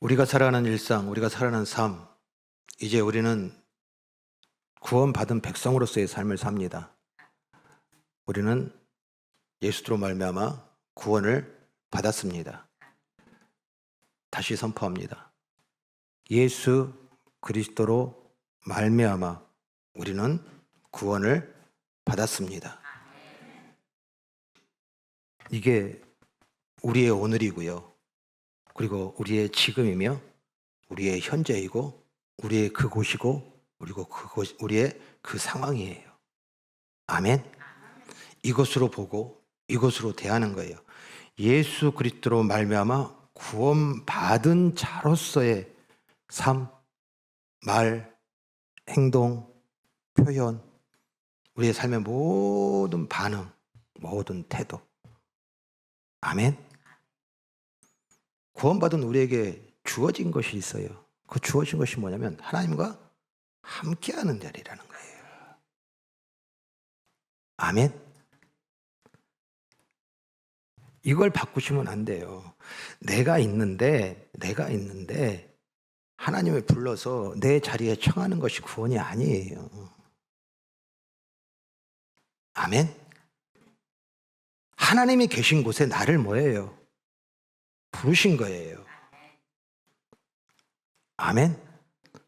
우리가 살아가는 일상, 우리가 살아가는 삶, 이제 우리는 구원받은 백성으로서의 삶을 삽니다. 우리는 예수로 말미암아 구원을 받았습니다. 다시 선포합니다. 예수 그리스도로 말미암아 우리는 구원을 받았습니다. 이게 우리의 오늘이고요. 그리고 우리의 지금이며 우리의 현재이고 우리의 그곳이고 그리고 우리의 그 상황이에요. 아멘. 이것으로 보고 이것으로 대하는 거예요. 예수 그리스도로 말미암아 구원받은 자로서의 삶, 말, 행동, 표현, 우리의 삶의 모든 반응, 모든 태도. 아멘. 구원받은 우리에게 주어진 것이 있어요. 그 주어진 것이 뭐냐면 하나님과 함께하는 자리라는 거예요. 아멘. 이걸 바꾸시면 안 돼요. 내가 있는데 하나님을 불러서 내 자리에 청하는 것이 구원이 아니에요. 아멘. 하나님이 계신 곳에 나를 뭐예요? 부르신 거예요. 아멘.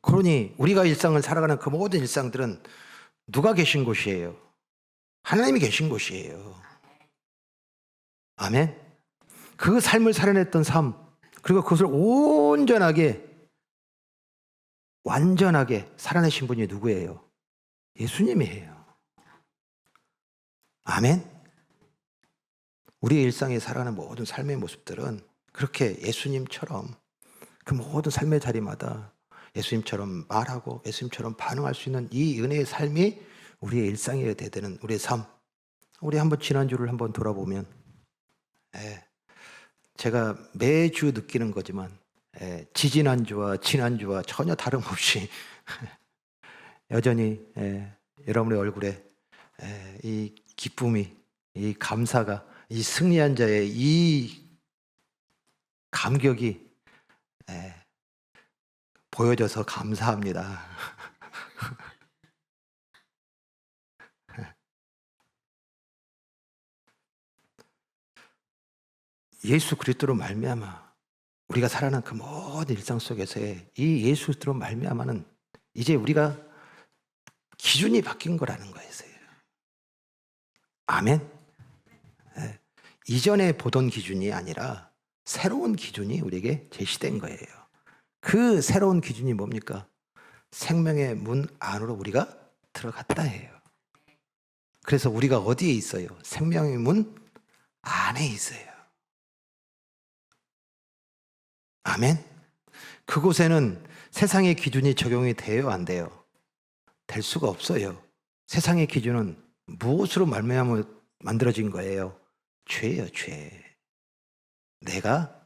그러니 우리가 일상을 살아가는 그 모든 일상들은 누가 계신 곳이에요? 하나님이 계신 곳이에요. 아멘. 그 삶을 살아냈던 삶, 그리고 그것을 완전하게 살아내신 분이 누구예요? 예수님이에요. 아멘. 우리의 일상에 살아가는 모든 삶의 모습들은 그렇게 예수님처럼 그 모든 삶의 자리마다 예수님처럼 말하고 예수님처럼 반응할 수 있는 이 은혜의 삶이 우리의 일상이 되는 우리의 삶. 우리 한번 지난주를 한번 돌아보면 제가 매주 느끼는 거지만 지지난주와 지난주와 전혀 다름없이 여전히 여러분의 얼굴에 이 기쁨이, 이 감사가, 이 승리한 자의 이 감격이 보여줘서 감사합니다. 예수 그리스도로 말미암아 우리가 살아가는 그 모든 일상 속에서의 이 예수 그리스도로 말미암아는 이제 우리가 기준이 바뀐 거라는 거예요. 아멘. 이전에 보던 기준이 아니라 새로운 기준이 우리에게 제시된 거예요. 그 새로운 기준이 뭡니까? 생명의 문 안으로 우리가 들어갔다 해요. 그래서 우리가 어디에 있어요? 생명의 문 안에 있어요. 아멘. 그곳에는 세상의 기준이 적용이 돼요, 안 돼요? 될 수가 없어요. 세상의 기준은 무엇으로 말미암아 만들어진 거예요? 죄예요, 죄. 내가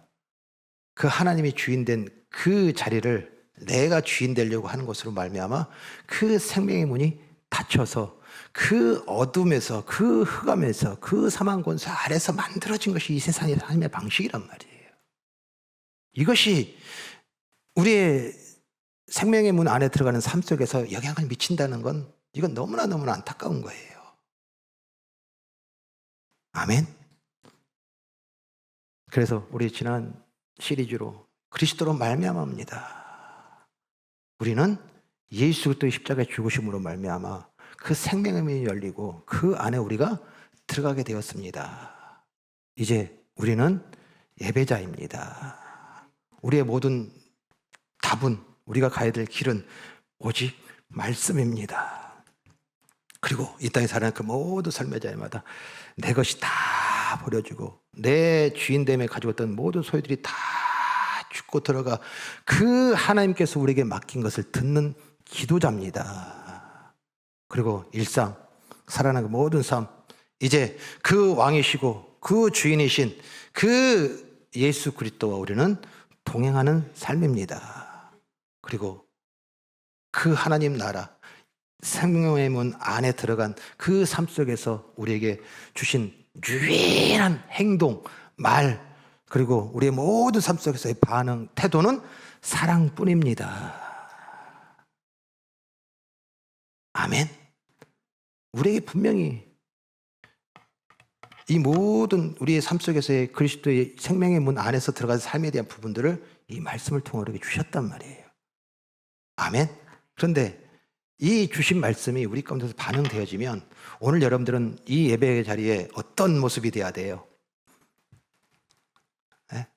그 하나님이 주인된 그 자리를 내가 주인 되려고 하는 것으로 말미암아 그 생명의 문이 닫혀서 그 어둠에서 그 흑암에서 그 사망 권세 아래서 만들어진 것이 이 세상의 삶의 방식이란 말이에요. 이것이 우리의 생명의 문 안에 들어가는 삶 속에서 영향을 미친다는 건 이건 너무나 안타까운 거예요. 아멘. 그래서 우리 지난 시리즈로 그리스도로 말미암아입니다. 우리는 예수 그리스도의 십자가의 죽으심으로 말미암아 그 생명의 문이 열리고 그 안에 우리가 들어가게 되었습니다. 이제 우리는 예배자입니다. 우리의 모든 답은, 우리가 가야 될 길은 오직 말씀입니다. 그리고 이 땅에 살아가는 그 모든 삶의 자리마다 내 것이 다 버려지고 내 주인됨에 가지고 있던 모든 소유들이 다 죽고 들어가 그 하나님께서 우리에게 맡긴 것을 듣는 기도자입니다. 그리고 일상, 살아가는 그 모든 삶, 이제 그 왕이시고 그 주인이신 그 예수 그리스도와 우리는 동행하는 삶입니다. 그리고 그 하나님 나라, 생명의 문 안에 들어간 그 삶 속에서 우리에게 주신 유일한 행동, 말, 그리고 우리의 모든 삶 속에서의 반응, 태도는 사랑뿐입니다. 아멘. 우리에게 분명히 이 모든 우리의 삶 속에서의 그리스도의 생명의 문 안에서 들어가는 삶에 대한 부분들을 이 말씀을 통해 우리에게 주셨단 말이에요. 아멘. 그런데 이 주신 말씀이 우리 가운데서 반응되어지면 오늘 여러분들은 이 예배 자리에 어떤 모습이 돼야 돼요? 네?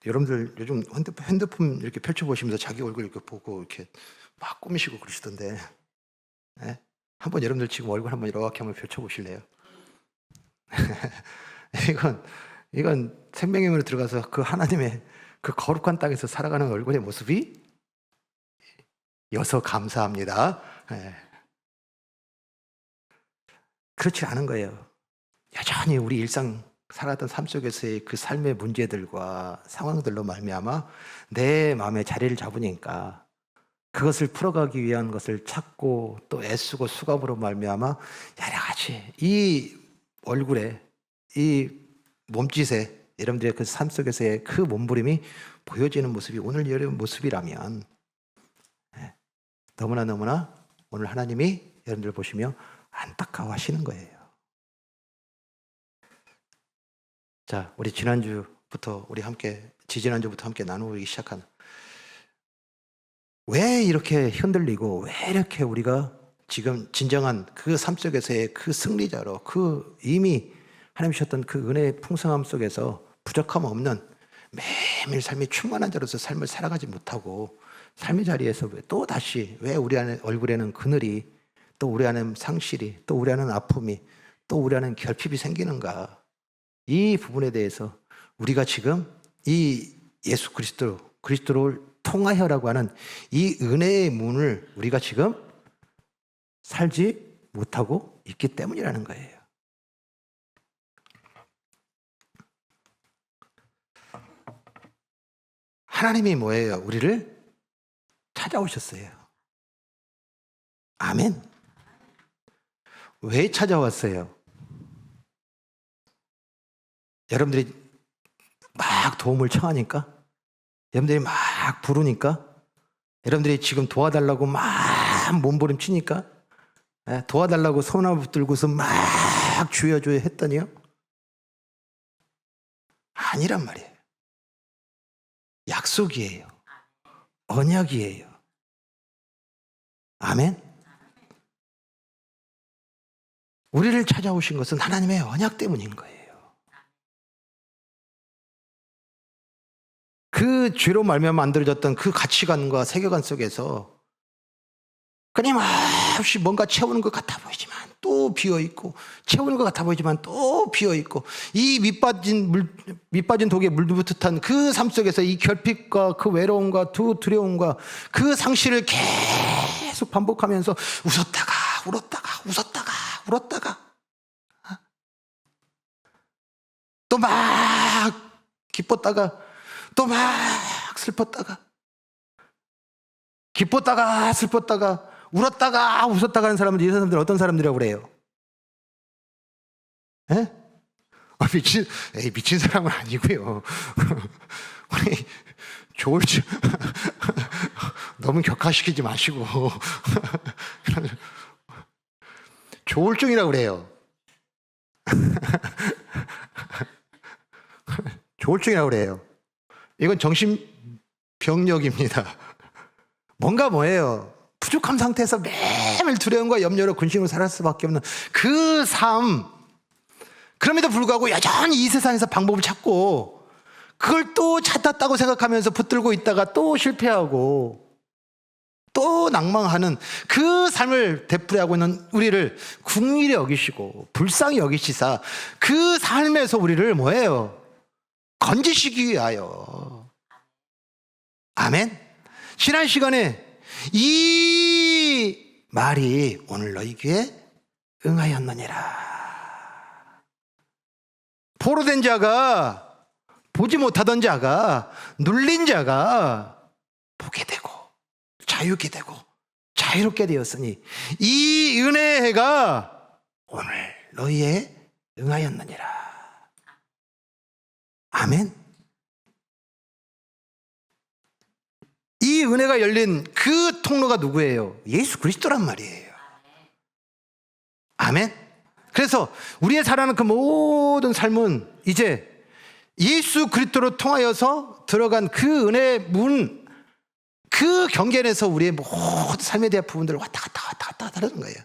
여러분들 요즘 핸드폰 이렇게 펼쳐보시면서 자기 얼굴 이렇게 보고 이렇게 막 꾸미시고 그러시던데, 네? 한번 여러분들 지금 얼굴 한번 이렇게 한번 펼쳐보실래요? 이건 생명의 문으로 들어가서 그 하나님의 그 거룩한 땅에서 살아가는 얼굴의 모습이 여서 감사합니다. 네. 그렇지 않은 거예요. 여전히 우리 일상 살았던 삶 속에서의 그 삶의 문제들과 상황들로 말미암아 내 마음에 자리를 잡으니까 그것을 풀어가기 위한 것을 찾고 또 애쓰고 수고함으로 말미암아 여러 가지 이 얼굴에 이 몸짓에 여러분들의 그 삶 속에서의 그 몸부림이 보여지는 모습이 오늘 여러분 모습이라면 너무나 오늘 하나님이 여러분들 보시며 안타까워하시는 거예요. 자, 우리 지난주부터 지지난주부터 함께 나누기 시작한 왜 이렇게 흔들리고 왜 이렇게 우리가 지금 진정한 그 삶 속에서의 그 승리자로 그 이미 하나님 주셨던 그 은혜의 풍성함 속에서 부족함 없는 매일매일 삶이 충만한 자로서 삶을 살아가지 못하고 삶의 자리에서 또 다시 왜 우리 안에 얼굴에는 그늘이 또 우리 안에 상실이 또 우리 안에 아픔이 또 우리 안에 결핍이 생기는가, 이 부분에 대해서 우리가 지금 이 예수 그리스도를 통하여라고 하는 이 은혜의 문을 우리가 지금 살지 못하고 있기 때문이라는 거예요. 하나님이 뭐예요? 우리를 찾아오셨어요. 아멘. 왜 찾아왔어요? 여러분들이 막 도움을 청하니까? 여러분들이 막 부르니까? 여러분들이 지금 도와달라고 막 몸부림치니까? 도와달라고 손 한번 붙들고서 막 주여 했더니요? 아니란 말이에요. 약속이에요. 언약이에요. 아멘. 우리를 찾아오신 것은 하나님의 언약 때문인 거예요. 그 죄로 말미암아 만들어졌던 그 가치관과 세계관 속에서 끊임없이 뭔가 채우는 것 같아 보이지만 또 비어있고, 채우는 것 같아 보이지만 또 비어있고, 이 밑빠진 독에 물부듯한 그 삶 속에서 이 결핍과 그 외로움과 두려움과 그 상실을 계속 반복하면서 웃었다가 울었다가 또 막 기뻤다가 또 막 슬펐다가 기뻤다가 슬펐다가 울었다가 웃었다가 하는 사람들, 이 사람들 어떤 사람들이라고 그래요? 에? 미친 사람은 아니고요. 우리 너무 격화시키지 마시고 조울증이라고 그래요. 조울증이라고 그래요. 이건 정신병력입니다. 뭔가 뭐예요? 부족한 상태에서 매일 두려움과 염려로 근심으로 살아갈 수밖에 없는 그 삶. 그럼에도 불구하고 여전히 이 세상에서 방법을 찾고 그걸 또 찾았다고 생각하면서 붙들고 있다가 또 실패하고 또 낭망하는 그 삶을 되풀이하고 있는 우리를 긍휼히 여기시고 불쌍히 여기시사 그 삶에서 우리를 뭐예요? 건지시기 위하여. 아멘. 지난 시간에 이 말이 오늘 너희 귀에 응하였느니라. 포로된 자가, 보지 못하던 자가, 눌린 자가 보게 되고 자유게 되고 자유롭게 되었으니 이 은혜의 해가 오늘 너희에 응하였느니라. 아멘. 이 은혜가 열린 그 통로가 누구예요? 예수 그리스도란 말이에요. 아멘. 그래서 우리의 살아가는 그 모든 삶은 이제 예수 그리스도로 통하여서 들어간 그 은혜의 문, 그 경계에서 우리의 모든 삶에 대한 부분들을 왔다 갔다 하는 거예요.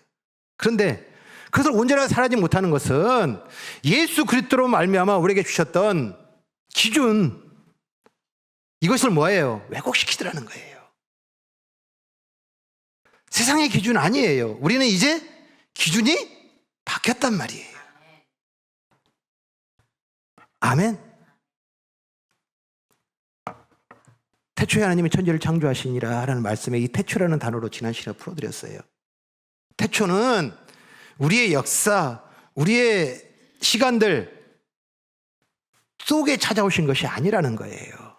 그런데 그것을 온전하게 살아지 못하는 것은 예수 그리스도로 말미암아 우리에게 주셨던 기준, 이것을 뭐예요? 왜곡시키더라는 거예요. 세상의 기준 아니에요. 우리는 이제 기준이 바뀌었단 말이에요. 아멘. 태초에 하나님이 천지를 창조하시니라 라는 말씀에 이 태초라는 단어로 지난 시간에 풀어드렸어요. 태초는 우리의 역사, 우리의 시간들 속에 찾아오신 것이 아니라는 거예요.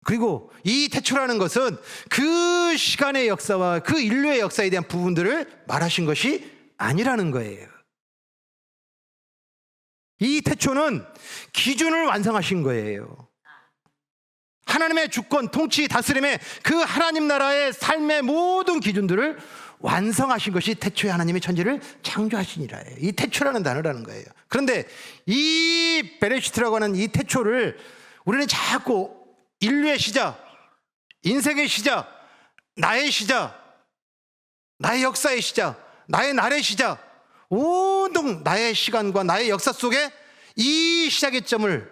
그리고 이 태초라는 것은 그 시간의 역사와 그 인류의 역사에 대한 부분들을 말하신 것이 아니라는 거예요. 이 태초는 기준을 완성하신 거예요. 하나님의 주권, 통치, 다스림의 그 하나님 나라의 삶의 모든 기준들을 완성하신 것이 태초에 하나님이 천지를 창조하시니라예요. 이 태초라는 단어라는 거예요. 그런데 이 베레시트라고 하는 이 태초를 우리는 자꾸 인류의 시작, 인생의 시작, 나의 시작, 나의 역사의 시작, 나의 날의 시작, 온통 나의 시간과 나의 역사 속에 이 시작의 점을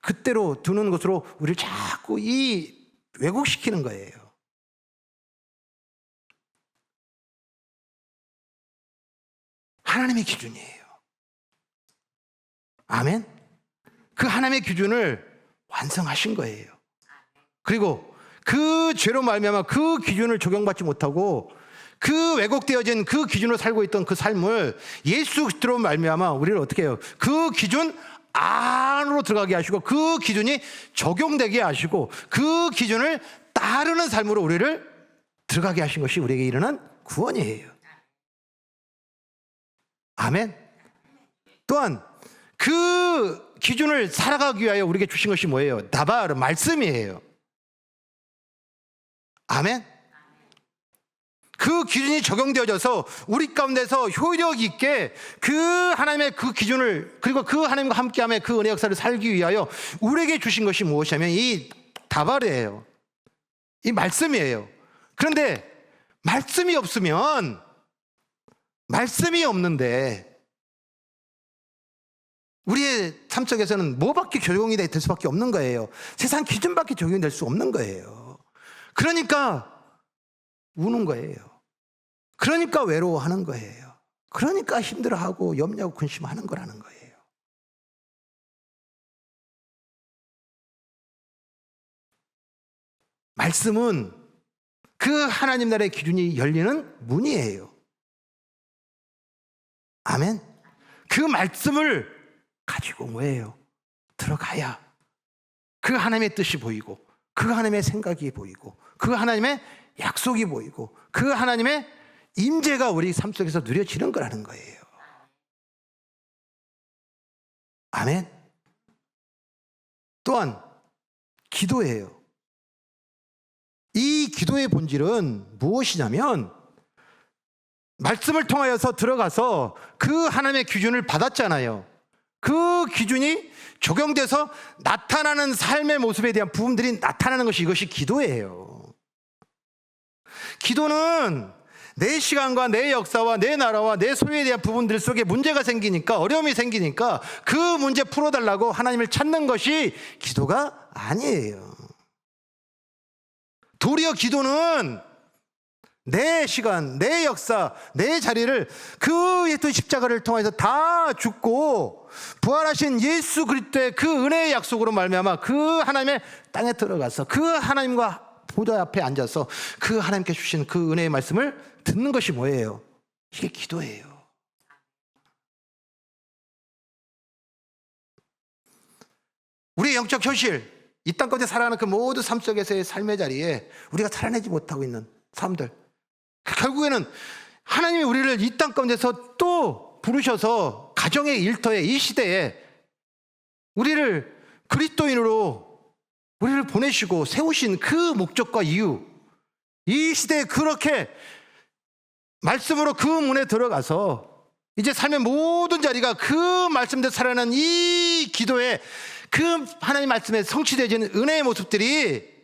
그때로 두는 것으로 우리를 자꾸 이 왜곡시키는 거예요. 하나님의 기준이에요. 아멘. 그 하나님의 기준을 완성하신 거예요. 그리고 그 죄로 말미암아 그 기준을 적용받지 못하고 그 왜곡되어진 그 기준으로 살고 있던 그 삶을 예수 그리스도로 말미암아 우리를 어떻게 해요? 그 기준 안으로 들어가게 하시고 그 기준이 적용되게 하시고 그 기준을 따르는 삶으로 우리를 들어가게 하신 것이 우리에게 이르는 구원이에요. 아멘. 또한 그 기준을 살아가기 위하여 우리에게 주신 것이 뭐예요? 다바르, 말씀이에요. 아멘. 그 기준이 적용되어져서 우리 가운데서 효력 있게 그 하나님의 그 기준을, 그리고 그 하나님과 함께함의 그 은혜 역사를 살기 위하여 우리에게 주신 것이 무엇이냐면 이 다바르예요. 이 말씀이에요. 그런데 말씀이 없으면, 말씀이 없는데 우리의 삶 속에서는 뭐밖에 적용이 될 수밖에 없는 거예요. 세상 기준밖에 적용이 될 수 없는 거예요. 그러니까 우는 거예요. 그러니까 외로워하는 거예요. 그러니까 힘들어하고 염려하고 근심하는 거라는 거예요. 말씀은 그 하나님 나라의 기준이 열리는 문이에요. 아멘. 그 말씀을 가지고 뭐예요? 들어가야 그 하나님의 뜻이 보이고 그 하나님의 생각이 보이고 그 하나님의 약속이 보이고 그 하나님의 임재가 우리 삶 속에서 누려지는 거라는 거예요. 아멘. 또한 기도예요. 이 기도의 본질은 무엇이냐면 말씀을 통하여서 들어가서 그 하나님의 기준을 받았잖아요. 그 기준이 적용돼서 나타나는 삶의 모습에 대한 부분들이 나타나는 것이, 이것이 기도예요. 기도는 내 시간과 내 역사와 내 나라와 내 소유에 대한 부분들 속에 문제가 생기니까, 어려움이 생기니까 그 문제 풀어달라고 하나님을 찾는 것이 기도가 아니에요. 도리어 기도는 내 시간, 내 역사, 내 자리를 그 예수 십자가를 통해서 다 죽고 부활하신 예수 그리스도의 그 은혜의 약속으로 말미암아 그 하나님의 땅에 들어가서 그 하나님과 보좌 앞에 앉아서 그 하나님께 주신 그 은혜의 말씀을 듣는 것이 뭐예요? 이게 기도예요. 우리의 영적 현실, 이 땅 가운데 살아가는 그 모든 삶 속에서의 삶의 자리에 우리가 살아내지 못하고 있는 사람들, 결국에는 하나님이 우리를 이 땅 가운데서 또 부르셔서 가정의 일터에, 이 시대에 우리를 그리스도인으로 우리를 보내시고 세우신 그 목적과 이유, 이 시대에 그렇게 말씀으로 그 문에 들어가서 이제 삶의 모든 자리가 그 말씀대로 살아가는 이 기도에 그 하나님 말씀에 성취되어지는 은혜의 모습들이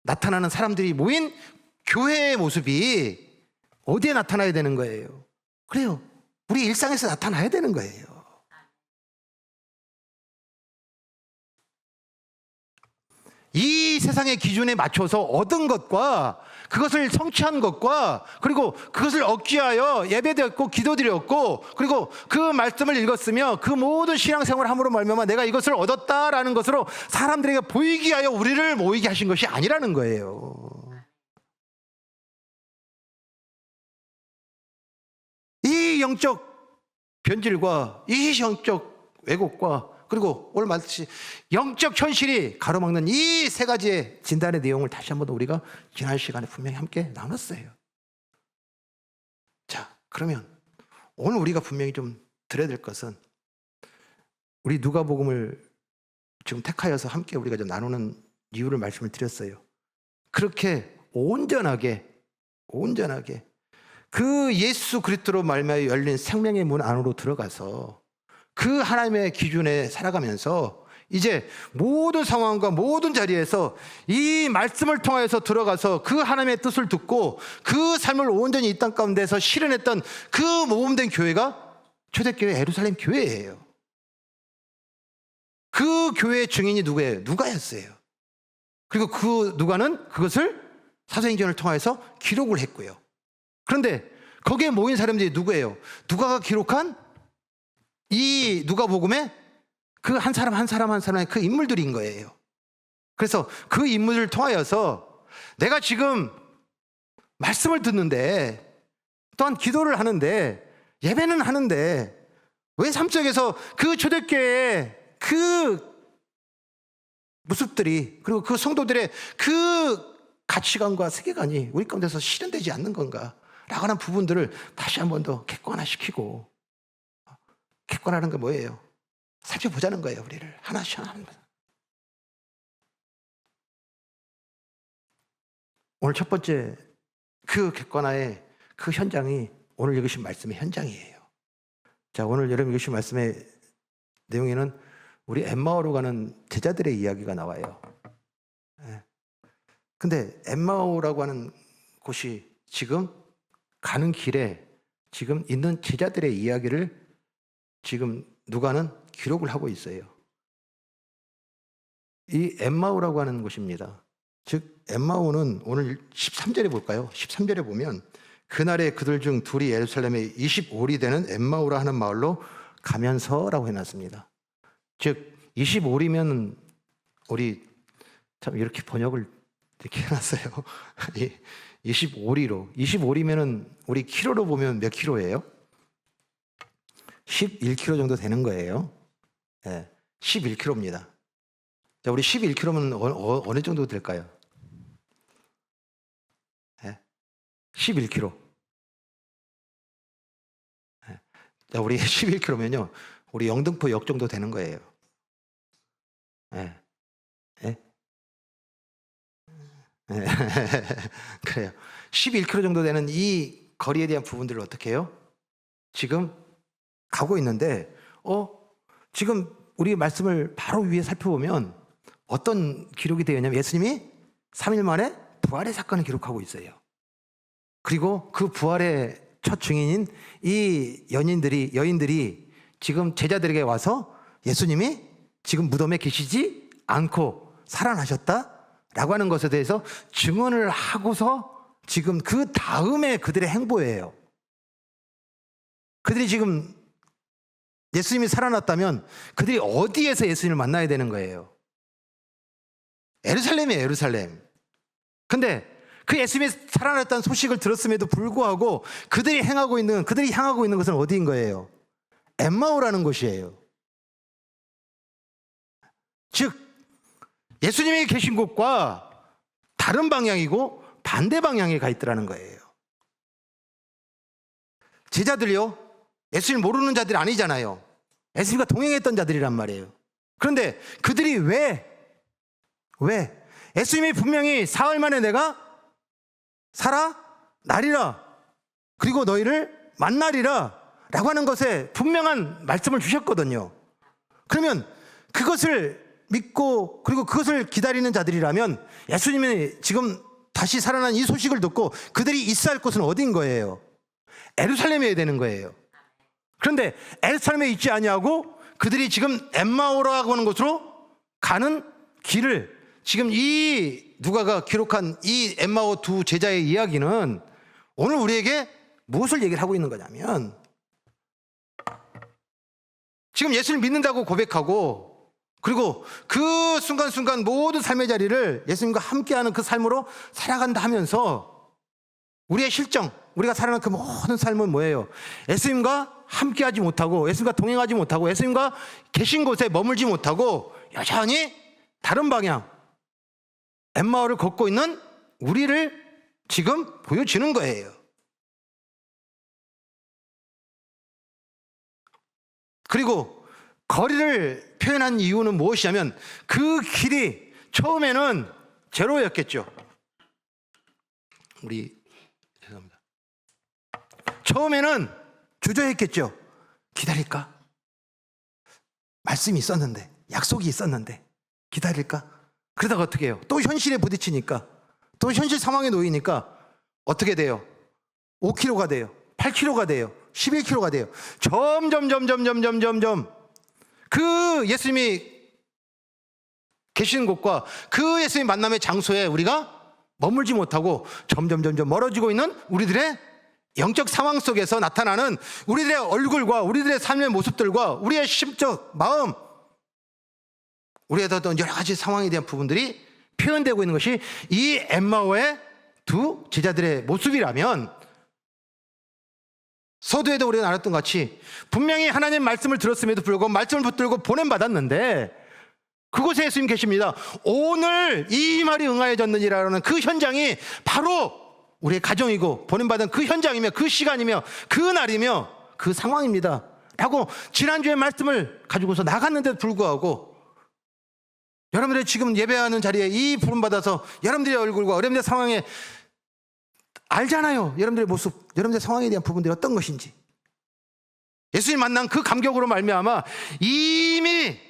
나타나는 사람들이 모인 교회의 모습이 어디에 나타나야 되는 거예요? 그래요. 우리 일상에서 나타나야 되는 거예요. 이 세상의 기준에 맞춰서 얻은 것과 그것을 성취한 것과 그리고 그것을 얻기 위하여 예배드렸고 기도드렸고 그리고 그 말씀을 읽었으며 그 모든 신앙생활을 함으로 말미암아 내가 이것을 얻었다라는 것으로 사람들에게 보이기 위하여 우리를 모이게 하신 것이 아니라는 거예요. 이 영적 변질과 이 영적 왜곡과 그리고 오늘 말했듯이 영적 현실이 가로막는 이 세 가지의 진단의 내용을 다시 한번 우리가 지난 시간에 분명히 함께 나눴어요. 자, 그러면 오늘 우리가 분명히 좀 드려야 될 것은 우리 누가복음을 지금 택하여서 함께 우리가 좀 나누는 이유를 말씀을 드렸어요. 그렇게 온전하게 그 예수 그리스도로 말미암아 열린 생명의 문 안으로 들어가서 그 하나님의 기준에 살아가면서 이제 모든 상황과 모든 자리에서 이 말씀을 통하여서 들어가서 그 하나님의 뜻을 듣고 그 삶을 온전히 이 땅 가운데서 실현했던 그 모범된 교회가 초대교회 예루살렘 교회예요. 그 교회의 증인이 누구예요? 누가였어요. 그리고 그 누가는 그것을 사도행전을 통해서 기록을 했고요. 그런데 거기에 모인 사람들이 누구예요? 누가가 기록한 이 누가복음의 그 한 사람 한 사람의 그 인물들인 거예요. 그래서 그 인물을 통하여서 내가 지금 말씀을 듣는데 또한 기도를 하는데 예배는 하는데 왜 삶 속에서 그 초대교회의 그 모습들이 그리고 그 성도들의 그 가치관과 세계관이 우리 가운데서 실현되지 않는 건가 라고 하는 부분들을 다시 한 번 더 객관화시키고, 객관화하는 게 뭐예요? 살펴보자는 거예요. 우리를 하나씩 하나씩. 오늘 첫 번째 그 객관화의 그 현장이 오늘 읽으신 말씀의 현장이에요. 자, 오늘 여러분 읽으신 말씀의 내용에는 우리 엠마오로 가는 제자들의 이야기가 나와요. 근데 엠마오라고 하는 곳이 지금 가는 길에 지금 있는 제자들의 이야기를 지금 누가는 기록을 하고 있어요. 이 엠마오라고 하는 곳입니다. 즉 엠마오는 오늘 13절에 볼까요? 13절에 보면 그날에 그들 중 둘이 예루살렘에 25리 되는 엠마오라 하는 마을로 가면서라고 해놨습니다. 즉 25리면 우리 참 이렇게 번역을 이렇게 해놨어요. 25리로 25리면은 우리 키로로 보면 몇 킬로예요? 11kg 정도 되는 거예요. 네, 11kg입니다. 자, 우리 11kg면 어느 정도 될까요? 네, 11kg. 네. 자, 우리 11kg면요, 우리 영등포역 정도 되는 거예요. 네. 네. 네. 그래요. 11kg 정도 되는 이 거리에 대한 부분들을 어떻게 해요? 지금 가고 있는데, 지금 우리 말씀을 바로 위에 살펴보면 어떤 기록이 되어 있냐면 예수님이 3일 만에 부활의 사건을 기록하고 있어요. 그리고 그 부활의 첫 증인인 이 여인들이 지금 제자들에게 와서 예수님이 지금 무덤에 계시지 않고 살아나셨다라고 하는 것에 대해서 증언을 하고서 지금 그 다음에 그들의 행보예요. 그들이 지금 예수님이 살아났다면 그들이 어디에서 예수님을 만나야 되는 거예요? 예루살렘이에요, 예루살렘. 근데 그 예수님이 살아났다는 소식을 들었음에도 불구하고 그들이 향하고 있는 것은 어디인 거예요? 엠마오라는 곳이에요. 즉 예수님이 계신 곳과 다른 방향이고 반대 방향에 가 있더라는 거예요. 제자들이요, 예수님 모르는 자들이 아니잖아요. 예수님과 동행했던 자들이란 말이에요. 그런데 그들이 왜 예수님이 분명히 사흘 만에 내가 살아나리라, 그리고 너희를 만나리라 라고 하는 것에 분명한 말씀을 주셨거든요. 그러면 그것을 믿고 그리고 그것을 기다리는 자들이라면 예수님이 지금 다시 살아난 이 소식을 듣고 그들이 있어야 할 곳은 어딘 거예요? 예루살렘이어야 되는 거예요. 그런데 예루살렘에 있지 아니하고 그들이 지금 엠마오라고 하는 곳으로 가는 길을, 지금 이 누가가 기록한 이 엠마오 두 제자의 이야기는 오늘 우리에게 무엇을 얘기를 하고 있는 거냐면, 지금 예수를 믿는다고 고백하고 그리고 그 순간순간 모든 삶의 자리를 예수님과 함께하는 그 삶으로 살아간다 하면서 우리의 실정, 우리가 살아가는 그 모든 삶은 뭐예요? 예수님과 함께하지 못하고, 예수님과 동행하지 못하고, 예수님과 계신 곳에 머물지 못하고 여전히 다른 방향, 엠마오를 걷고 있는 우리를 지금 보여주는 거예요. 그리고 거리를 표현한 이유는 무엇이냐면 그 길이 처음에는 제로였겠죠. 죄송합니다. 처음에는 주저했겠죠. 기다릴까? 말씀이 있었는데, 약속이 있었는데 기다릴까? 그러다가 어떻게 해요? 또 현실에 부딪히니까, 또 현실 상황에 놓이니까 어떻게 돼요? 5km가 돼요. 8km가 돼요. 11km가 돼요. 점점 그 예수님이 계시는 곳과 그 예수님 만남의 장소에 우리가 머물지 못하고 점점 멀어지고 있는 우리들의 영적 상황 속에서 나타나는 우리들의 얼굴과 우리들의 삶의 모습들과 우리의 심적 마음, 우리의 어떤 여러 가지 상황에 대한 부분들이 표현되고 있는 것이 이 엠마오의 두 제자들의 모습이라면, 서두에도 우리가 나눴던 같이 분명히 하나님 말씀을 들었음에도 불구하고 말씀을 붙들고 보냄받았는데 그곳에 예수님 계십니다. 오늘 이 말이 응하여졌느니라는 그 현장이 바로 우리의 가정이고 보냄받은 그 현장이며 그 시간이며 그 날이며 그 상황입니다 라고 지난주에 말씀을 가지고서 나갔는데도 불구하고 여러분들이 지금 예배하는 자리에 이 부름받아서 여러분들의 얼굴과 여러분들의 상황에 알잖아요. 여러분들의 모습, 여러분들의 상황에 대한 부분들이 어떤 것인지. 예수님 만난 그 감격으로 말미암아 이미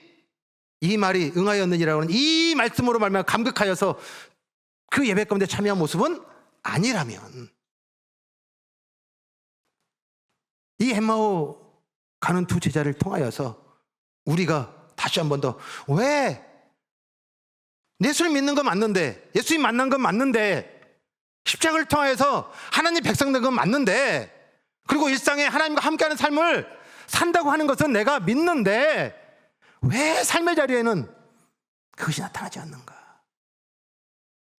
이 말이 응하였느니라고 하는 이 말씀으로 말미암아 감격하여서 그 예배 가운데 참여한 모습은 아니라면, 이 엠마오 가는 두 제자를 통하여서 우리가 다시 한 번 더, 왜 예수를 믿는 건 맞는데, 예수님 만난 건 맞는데, 십자가를 통해서 하나님 백성 된 건 맞는데, 그리고 일상에 하나님과 함께하는 삶을 산다고 하는 것은 내가 믿는데 왜 삶의 자리에는 그것이 나타나지 않는가?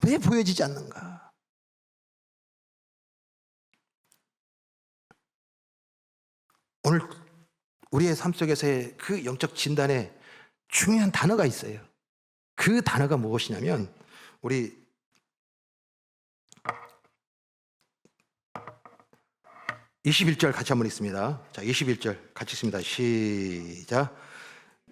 왜 보여지지 않는가? 오늘 우리의 삶 속에서의 그 영적 진단에 중요한 단어가 있어요. 그 단어가 무엇이냐면, 우리 21절 같이 한번 읽습니다. 자, 21절 같이 읽습니다. 시작.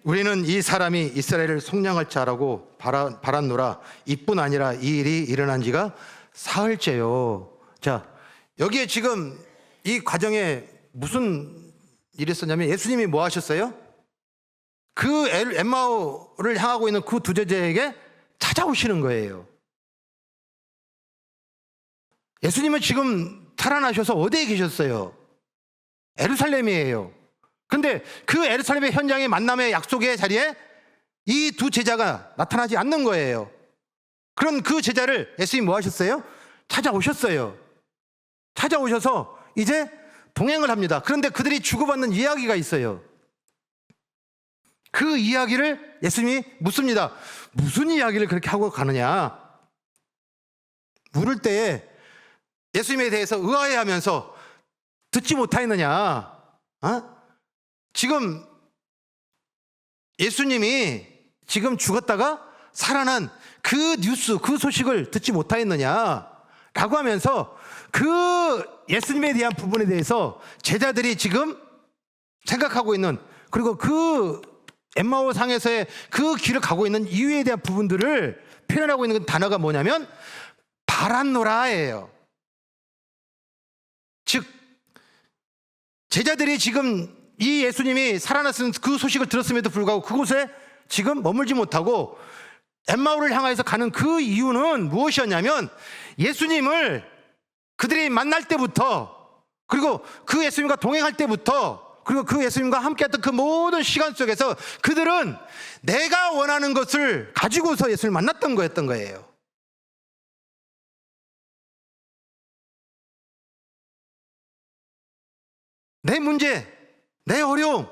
우리는 이 사람이 이스라엘을 속량할 자라고 바랐노라. 이뿐 아니라 이 일이 일어난 지가 사흘째요. 자, 여기에 지금 이 과정에 무슨 일이 있었냐면 예수님이 뭐 하셨어요? 그 엠마오를 향하고 있는 그 두 제자에게 찾아오시는 거예요. 예수님은 지금 살아나셔서 어디에 계셨어요? 예루살렘이에요. 근데 그 예루살렘의 현장의 만남의 약속의 자리에 이 두 제자가 나타나지 않는 거예요. 그런 그 제자를 예수님이 뭐 하셨어요? 찾아오셨어요. 찾아오셔서 이제 동행을 합니다. 그런데 그들이 주고받는 이야기가 있어요. 그 이야기를 예수님이 묻습니다. 무슨 이야기를 그렇게 하고 가느냐? 물을 때에 예수님에 대해서 의아해하면서 듣지 못하였느냐? 지금 예수님이 지금 죽었다가 살아난 그 뉴스, 그 소식을 듣지 못하였느냐? 라고 하면서 그 예수님에 대한 부분에 대해서 제자들이 지금 생각하고 있는, 그리고 그 엠마오 상에서의 그 길을 가고 있는 이유에 대한 부분들을 표현하고 있는 단어가 뭐냐면 바란노라예요. 즉 제자들이 지금 이 예수님이 살아났은 그 소식을 들었음에도 불구하고 그곳에 지금 머물지 못하고 엠마오를 향해서 가는 그 이유는 무엇이었냐면 예수님을 그들이 만날 때부터, 그리고 그 예수님과 동행할 때부터, 그리고 그 예수님과 함께했던 그 모든 시간 속에서 그들은 내가 원하는 것을 가지고서 예수님을 만났던 거였던 거예요. 내 문제, 내 어려움,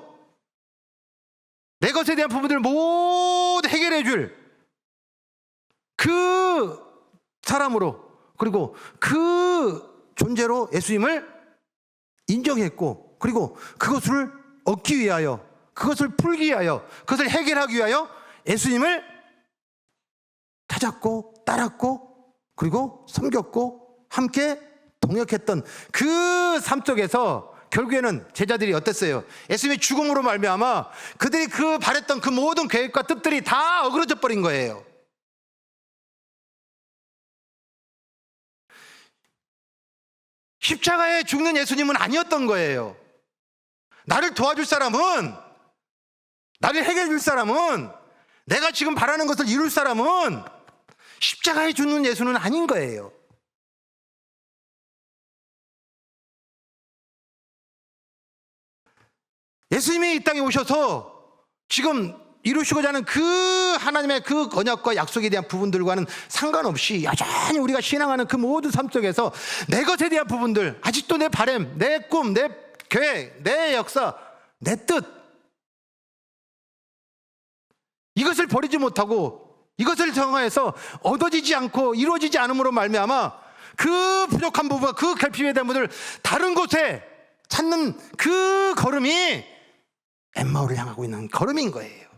내 것에 대한 부분들을 모두 해결해 줄 그 사람으로, 그리고 그 존재로 예수님을 인정했고, 그리고 그것을 얻기 위하여, 그것을 풀기 위하여, 그것을 해결하기 위하여 예수님을 찾았고 따랐고 그리고 섬겼고 함께 동역했던 그 삶 속에서 결국에는 제자들이 어땠어요? 예수님의 죽음으로 말미암아 그들이 그 바랬던 그 모든 계획과 뜻들이 다 어그러져 버린 거예요. 십자가에 죽는 예수님은 아니었던 거예요. 나를 도와줄 사람은, 나를 해결해 줄 사람은, 내가 지금 바라는 것을 이룰 사람은 십자가에 죽는 예수는 아닌 거예요. 예수님이 이 땅에 오셔서 지금 이루시고자 하는 그 하나님의 그 언약과 약속에 대한 부분들과는 상관없이 여전히 우리가 신앙하는 그 모든 삶 속에서 내 것에 대한 부분들, 아직도 내 바람, 내 꿈, 내 계획, 내 역사, 내 뜻, 이것을 버리지 못하고 이것을 정하여서 얻어지지 않고 이루어지지 않음으로 말미암아 그 부족한 부분과 그 결핍에 대한 부분을 다른 곳에 찾는 그 걸음이 엠마오를 향하고 있는 걸음인 거예요.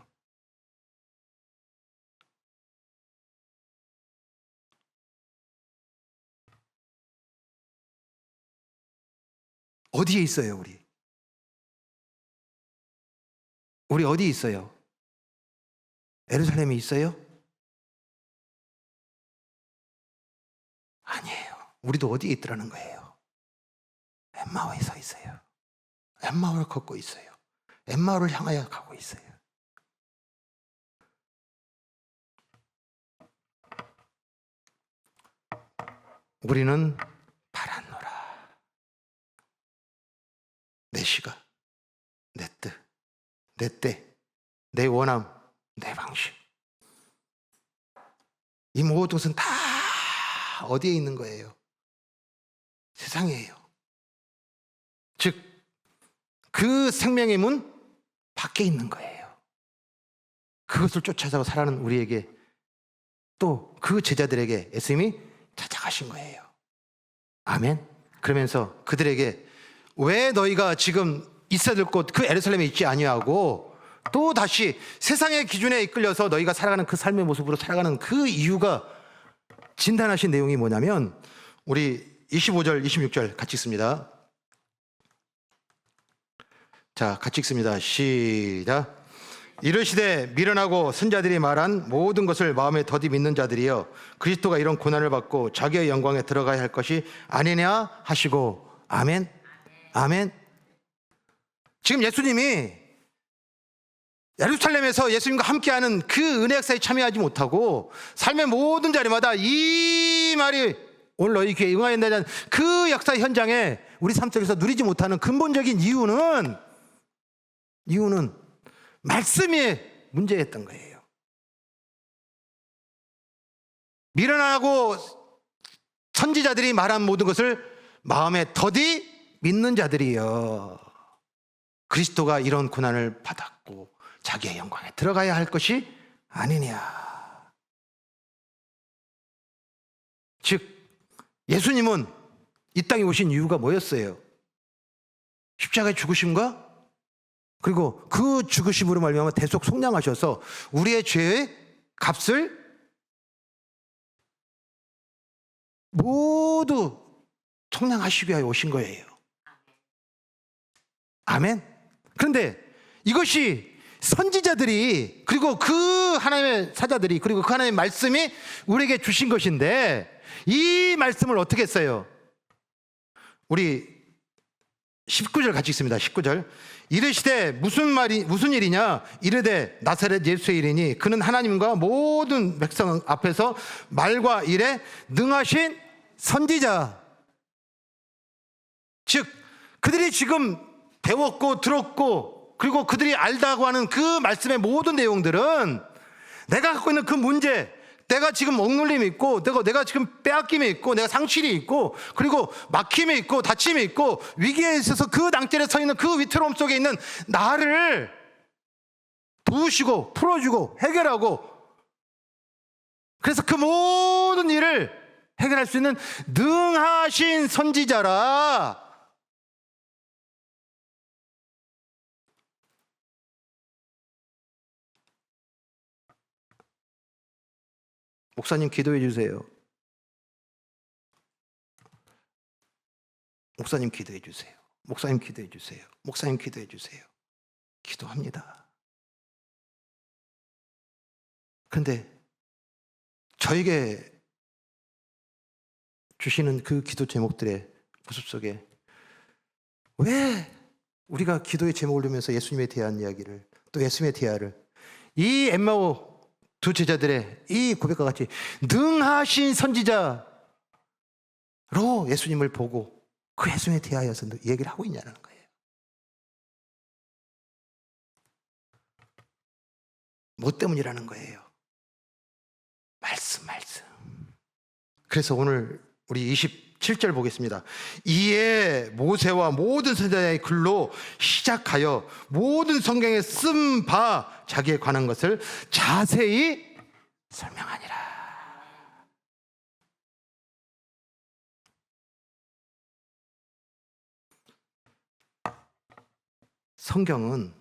어디에 있어요, 우리? 우리 어디 있어요? 예루살렘에 있어요? 아니에요. 우리도 어디에 있더라는 거예요? 엠마오에 서 있어요. 엠마오를 걷고 있어요. 엠마오를 향하여 가고 있어요. 우리는 바란노라. 내 시간, 내 뜻, 내 때, 내 원함, 내 방식, 이 모든 것은 다 어디에 있는 거예요? 세상이에요. 즉 그 생명의 문 밖에 있는 거예요. 그것을 쫓아서 살아가는 우리에게, 또 그 제자들에게 예수님이 찾아가신 거예요. 아멘. 그러면서 그들에게 왜 너희가 지금 있어야 될 곳 그 예루살렘에 있지 아니하고 또 다시 세상의 기준에 이끌려서 너희가 살아가는 그 삶의 모습으로 살아가는 그 이유가 진단하신 내용이 뭐냐면, 우리 25절 26절 같이 읽습니다. 자, 같이 읽습니다. 시작. 이르시되 미련하고 선자들이 말한 모든 것을 마음에 더디 믿는 자들이여 그리스도가 이런 고난을 받고 자기의 영광에 들어가야 할 것이 아니냐 하시고. 아멘. 아멘. 지금 예수님이 예루살렘에서 예수님과 함께하는 그 은혜 역사에 참여하지 못하고 삶의 모든 자리마다 이 말이 오늘 너희 귀에 응하였다는 그 역사 현장에 우리 삶 속에서 누리지 못하는 근본적인 이유는 말씀이 문제였던 거예요. 미련하고 선지자들이 말한 모든 것을 마음에 더디 믿는 자들이여 그리스도가 이런 고난을 받았고 자기의 영광에 들어가야 할 것이 아니냐. 즉 예수님은 이 땅에 오신 이유가 뭐였어요? 십자가의 죽으심과 그리고 그 죽으심으로 말미암아 대속 속량하셔서 우리의 죄의 값을 모두 속량하시기 위하여 오신 거예요. 아멘. 그런데 이것이 선지자들이, 그리고 그 하나님의 사자들이, 그리고 그 하나님의 말씀이 우리에게 주신 것인데, 이 말씀을 어떻게 했어요? 우리 19절 같이 읽습니다. 19절. 이르시되 무슨 일이냐? 이르되 나사렛 예수의 일이니 그는 하나님과 모든 백성 앞에서 말과 일에 능하신 선지자. 즉 그들이 지금 배웠고 들었고, 그리고 그들이 알다고 하는 그 말씀의 모든 내용들은 내가 갖고 있는 그 문제, 내가 지금 억눌림이 있고, 내가 지금 빼앗김이 있고, 내가 상실이 있고, 그리고 막힘이 있고, 다침이 있고, 위기에 있어서 그 낭떠러지에 서 있는 그 위태로움 속에 있는 나를 도우시고 풀어주고 해결하고, 그래서 그 모든 일을 해결할 수 있는 능하신 선지자라. 목사님 기도해 주세요. 목사님 기도해 주세요. 목사님 기도해 주세요. 목사님 기도해 주세요. 기도합니다. 그런데 저에게 주시는 그 기도 제목들의 모습 속에 왜 우리가 기도의 제목을 두면서 예수님에 대한 이야기를, 또 예수님의 대화를, 이 엠마오 두 제자들의 이 고백과 같이 능하신 선지자로 예수님을 보고 그 예수님에 대하여서 얘기를 하고 있냐는 거예요. 뭐 때문이라는 거예요? 말씀. 그래서 오늘 우리 27절 보겠습니다. 이에 모세와 모든 선지자의 글로 시작하여 모든 성경에 쓴 바 자기에 관한 것을 자세히 설명하니라. 성경은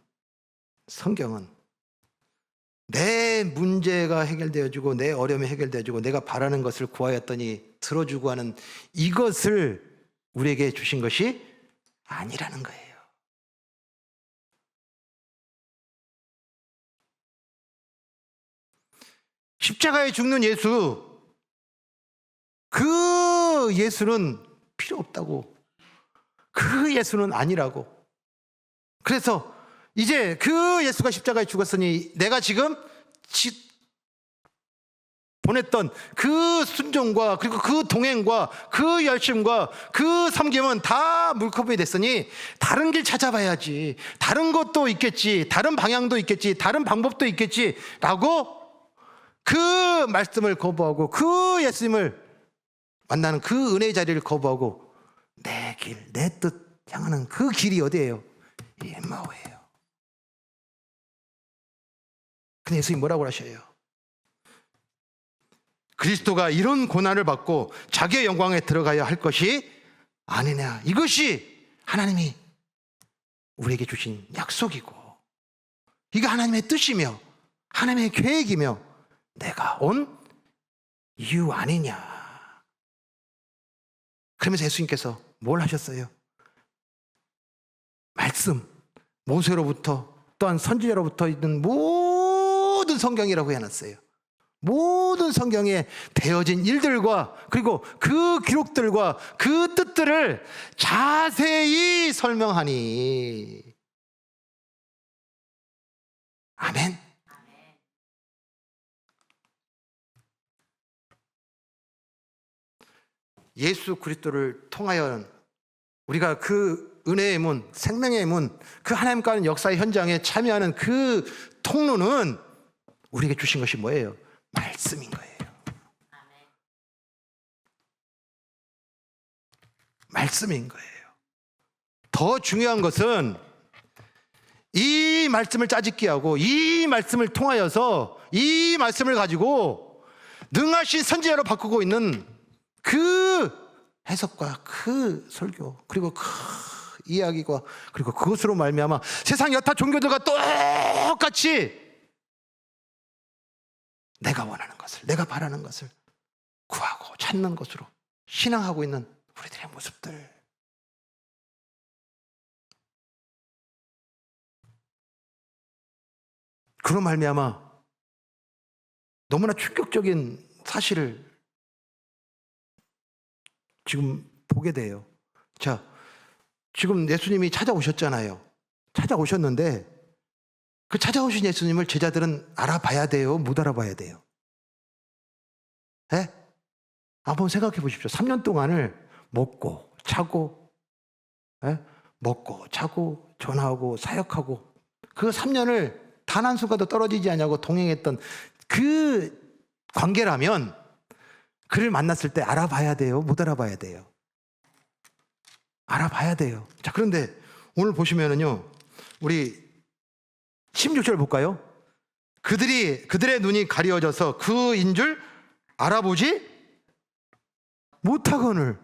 내 문제가 해결되어지고 내 어려움이 해결되어지고 내가 바라는 것을 구하였더니 들어주고 하는 이것을 우리에게 주신 것이 아니라는 거예요. 십자가에 죽는 예수, 그 예수는 필요 없다고, 그 예수는 아니라고. 그래서 이제 그 예수가 십자가에 죽었으니 내가 지금 보냈던 그 순종과, 그리고 그 동행과 그 열심과 그 섬김은 다 물거품이 됐으니 다른 길 찾아봐야지, 다른 것도 있겠지, 다른 방향도 있겠지, 다른 방법도 있겠지 라고 그 말씀을 거부하고 그 예수님을 만나는 그 은혜의 자리를 거부하고 내 길, 내 뜻 향하는 그 길이 어디예요? 이 엠마오예요. 근데 예수님이 뭐라고 하셔요? 그리스도가 이런 고난을 받고 자기의 영광에 들어가야 할 것이 아니냐. 이것이 하나님이 우리에게 주신 약속이고, 이게 하나님의 뜻이며 하나님의 계획이며 내가 온 이유 아니냐. 그러면서 예수님께서 뭘 하셨어요? 말씀, 모세로부터 또한 선지자로부터 있는 모든 성경이라고 해놨어요. 모든 성경에 되어진 일들과 그리고 그 기록들과 그 뜻들을 자세히 설명하니. 아멘. 예수 그리스도를 통하여 우리가 그 은혜의 문, 생명의 문, 그 하나님과 하는 역사의 현장에 참여하는 그 통로는 우리에게 주신 것이 뭐예요? 말씀인 거예요. 말씀인 거예요. 더 중요한 것은 이 말씀을 짜집기 하고 이 말씀을 통하여서 이 말씀을 가지고 능하신 선지자로 바꾸고 있는 그 해석과 그 설교, 그리고 그 이야기가, 그리고 그것으로 말미암아 세상 여타 종교들과 똑같이 내가 원하는 것을, 내가 바라는 것을 구하고 찾는 것으로 신앙하고 있는 우리들의 모습들. 그로 말미암아 너무나 충격적인 사실을 지금 보게 돼요. 자, 지금 예수님이 찾아오셨잖아요. 찾아오셨는데 그 찾아오신 예수님을 제자들은 알아봐야 돼요? 못 알아봐야 돼요? 예? 한번 생각해 보십시오. 3년 동안을 먹고 자고, 예? 먹고 자고 전화하고 사역하고 그 3년을 단 한순간도 떨어지지 않냐고 동행했던 그 관계라면 그를 만났을 때 알아봐야 돼요? 못 알아봐야 돼요? 알아봐야 돼요. 자, 그런데 오늘 보시면은요, 우리 16절 볼까요? 그들의 눈이 가려져서 그인 줄 알아보지 못하거늘.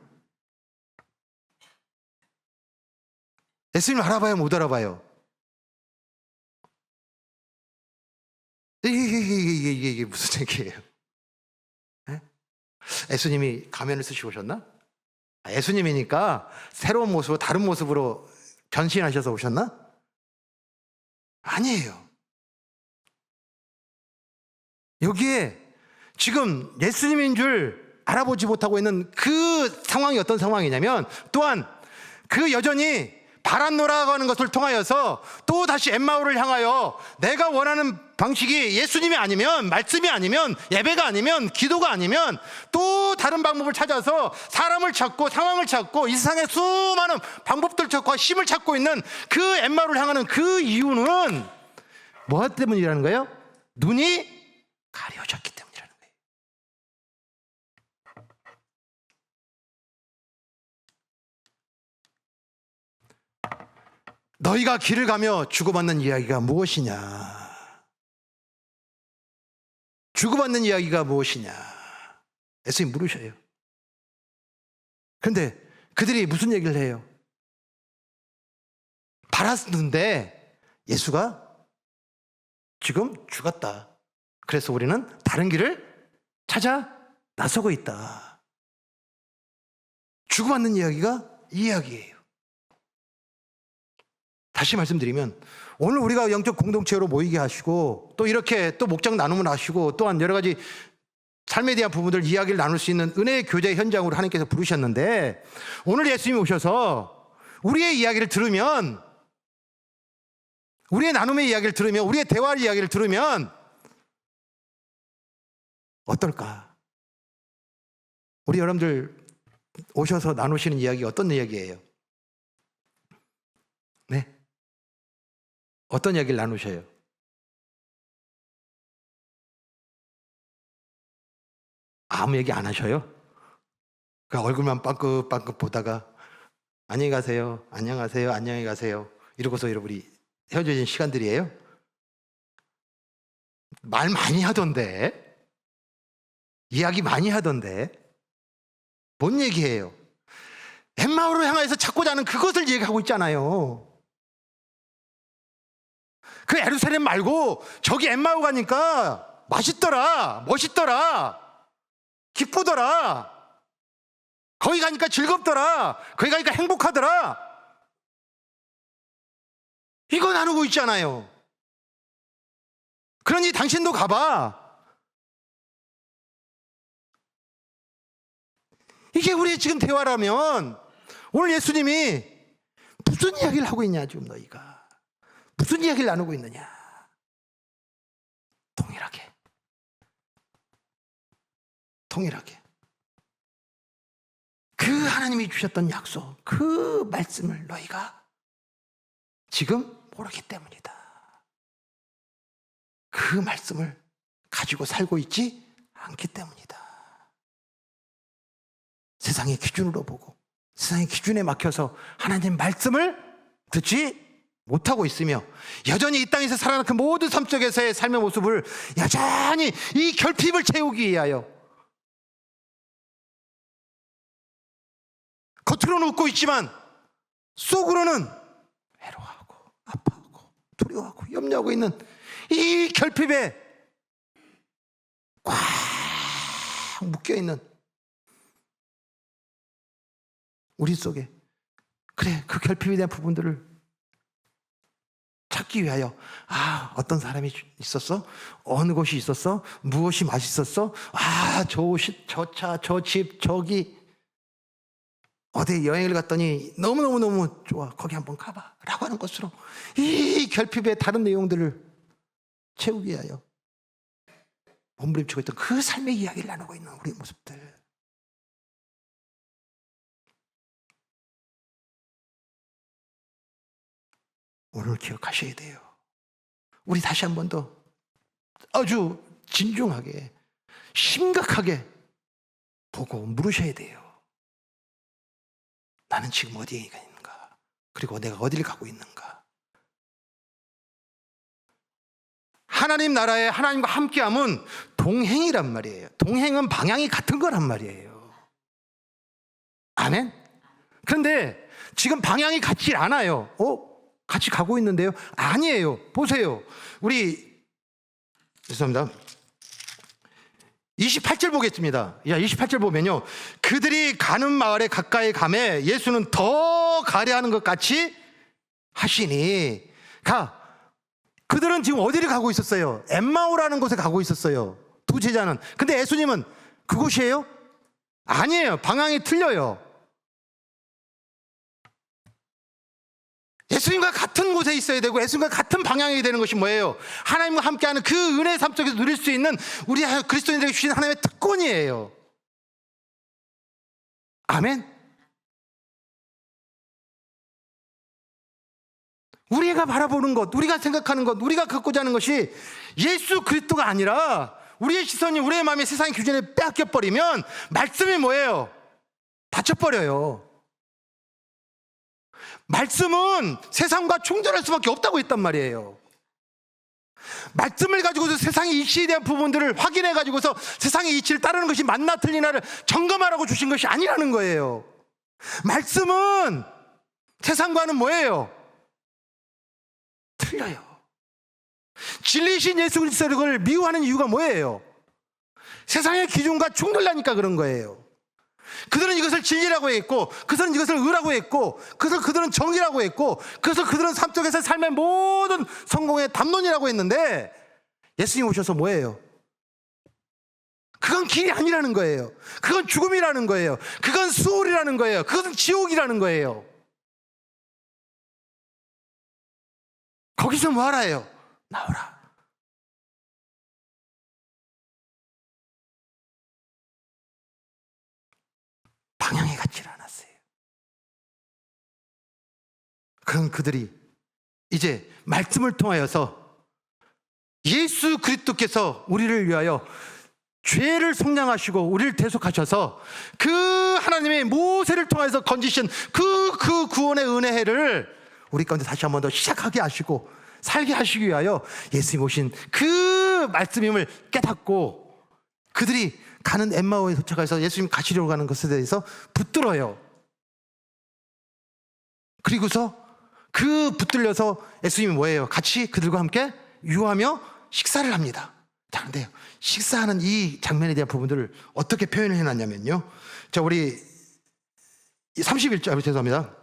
예수님 알아봐요, 못 알아봐요? 이게 무슨 얘기예요? 예? 예수님이 가면을 쓰시고 오셨나? 예수님이니까 새로운 모습으로, 다른 모습으로 변신하셔서 오셨나? 아니에요. 여기에 지금 예수님인 줄 알아보지 못하고 있는 그 상황이 어떤 상황이냐면, 또한 그 여전히 바란노라고 하는 것을 통하여서 또 다시 엠마오를 향하여 내가 원하는 방식이 예수님이 아니면, 말씀이 아니면, 예배가 아니면, 기도가 아니면 또 다른 방법을 찾아서 사람을 찾고 상황을 찾고 이 세상의 수많은 방법들 찾고 힘을 찾고 있는 그 엠마오를 향하는 그 이유는 뭐 때문이라는 거예요? 눈이 가려졌기 때문이라는 거예요. 너희가 길을 가며 주고받는 이야기가 무엇이냐? 주고받는 이야기가 무엇이냐? 예수님 물으셔요. 그런데 그들이 무슨 얘기를 해요? 바랐는데 예수가 지금 죽었다. 그래서 우리는 다른 길을 찾아 나서고 있다. 주고받는 이야기가 이 이야기예요. 다시 말씀드리면 오늘 우리가 영적 공동체로 모이게 하시고 또 이렇게 또 목장 나눔을 하시고 또한 여러 가지 삶에 대한 부분들 이야기를 나눌 수 있는 은혜의 교제 현장으로 하나님께서 부르셨는데, 오늘 예수님이 오셔서 우리의 이야기를 들으면, 우리의 나눔의 이야기를 들으면, 우리의 대화의 이야기를 들으면 어떨까? 우리 여러분들 오셔서 나누시는 이야기 어떤 이야기예요? 네? 어떤 이야기를 나누셔요? 아무 얘기 안 하셔요? 그 얼굴만 빵긋빵긋 보다가 안녕히 가세요, 안녕하세요, 안녕히 가세요 이러고서 우리 헤어진 시간들이에요? 말 많이 하던데, 이야기 많이 하던데 뭔 얘기해요? 엠마오로 향해서 찾고자 하는 그것을 얘기하고 있잖아요. 그 예루살렘 말고 저기 엠마오 가니까 맛있더라, 멋있더라, 기쁘더라, 거기 가니까 즐겁더라, 거기 가니까 행복하더라, 이거 나누고 있잖아요. 그러니 당신도 가봐. 이게 우리의 지금 대화라면 오늘 예수님이 무슨 이야기를 하고 있냐? 지금 너희가 무슨 이야기를 나누고 있느냐? 동일하게 그 하나님이 주셨던 약속, 그 말씀을 너희가 지금 모르기 때문이다. 그 말씀을 가지고 살고 있지 않기 때문이다. 세상의 기준으로 보고 세상의 기준에 막혀서 하나님 말씀을 듣지 못하고 있으며 여전히 이 땅에서 살아가는 그 모든 삶 속에서의 삶의 모습을 여전히 이 결핍을 채우기 위하여 겉으로는 웃고 있지만 속으로는 외로워하고 아파하고 두려워하고 염려하고 있는 이 결핍에 꽉 묶여있는 우리 속에, 그래, 그 결핍에 대한 부분들을 찾기 위하여 어떤 사람이 있었어? 어느 곳이 있었어? 무엇이 맛있었어? 저 옷이, 저 차, 저 집, 저기 어디 여행을 갔더니 너무너무너무 좋아. 거기 한번 가봐 라고 하는 것으로 이 결핍의 다른 내용들을 채우기 위하여 몸부림치고 있던 그 삶의 이야기를 나누고 있는 우리 모습들. 오늘 기억하셔야 돼요. 우리 다시 한 번 더 아주 진중하게 심각하게 보고 물으셔야 돼요. 나는 지금 어디에 있는가? 그리고 내가 어디를 가고 있는가? 하나님 나라에 하나님과 함께함은 동행이란 말이에요. 동행은 방향이 같은 거란 말이에요. 아멘? 그런데 지금 방향이 같지 않아요. 같이 가고 있는데요? 아니에요. 보세요. 우리 죄송합니다. 28절 보겠습니다. 28절 보면요, 그들이 가는 마을에 가까이 가매 예수는 더 가려 하는 것 같이 하시니 그들은 지금 어디를 가고 있었어요? 엠마오라는 곳에 가고 있었어요. 두 제자는. 근데 예수님은 그곳이에요? 아니에요. 방향이 틀려요. 예수님과 같은 곳에 있어야 되고 예수님과 같은 방향이 되는 것이 뭐예요? 하나님과 함께하는 그 은혜의 삶 속에서 누릴 수 있는 우리 그리스도인들에게 주신 하나님의 특권이에요. 아멘? 우리가 바라보는 것, 우리가 생각하는 것, 우리가 갖고자 하는 것이 예수 그리스도가 아니라 우리의 시선이 우리의 마음이 세상의 규준에 빼앗겨버리면 말씀이 뭐예요? 다쳐버려요. 말씀은 세상과 충돌할 수밖에 없다고 했단 말이에요. 말씀을 가지고서 세상의 이치에 대한 부분들을 확인해 가지고서 세상의 이치를 따르는 것이 맞나 틀리나를 점검하라고 주신 것이 아니라는 거예요. 말씀은 세상과는 뭐예요? 틀려요. 진리이신 예수 그리스도를 미워하는 이유가 뭐예요? 세상의 기준과 충돌나니까 그런 거예요. 그들은 이것을 진리라고 했고, 그들은 이것을 의라고 했고, 그들은 정의라고 했고, 그래서 그들은 삶 속에서 삶의 모든 성공의 담론이라고 했는데 예수님 오셔서 뭐예요? 그건 길이 아니라는 거예요. 그건 죽음이라는 거예요. 그건 수월이라는 거예요. 그것은 지옥이라는 거예요. 거기서 뭐 하라예요? 나오라. 방향이 같지 않았어요. 그런 그들이 이제 말씀을 통하여서 예수 그리스도께서 우리를 위하여 죄를 속량하시고 우리를 대속하셔서 그 하나님의 모세를 통해서 건지신 그 구원의 은혜를 우리 가운데 다시 한 번 더 시작하게 하시고 살게 하시기 위하여 예수님 오신 그 말씀임을 깨닫고 그들이 가는 엠마오에 도착해서 예수님 가시려고 가는 것에 대해서 붙들어요. 그리고서 그 붙들려서 예수님이 뭐예요? 같이 그들과 함께 유하며 식사를 합니다. 자, 근데 식사하는 이 장면에 대한 부분들을 어떻게 표현을 해놨냐면요. 자, 우리 31절, 죄송합니다.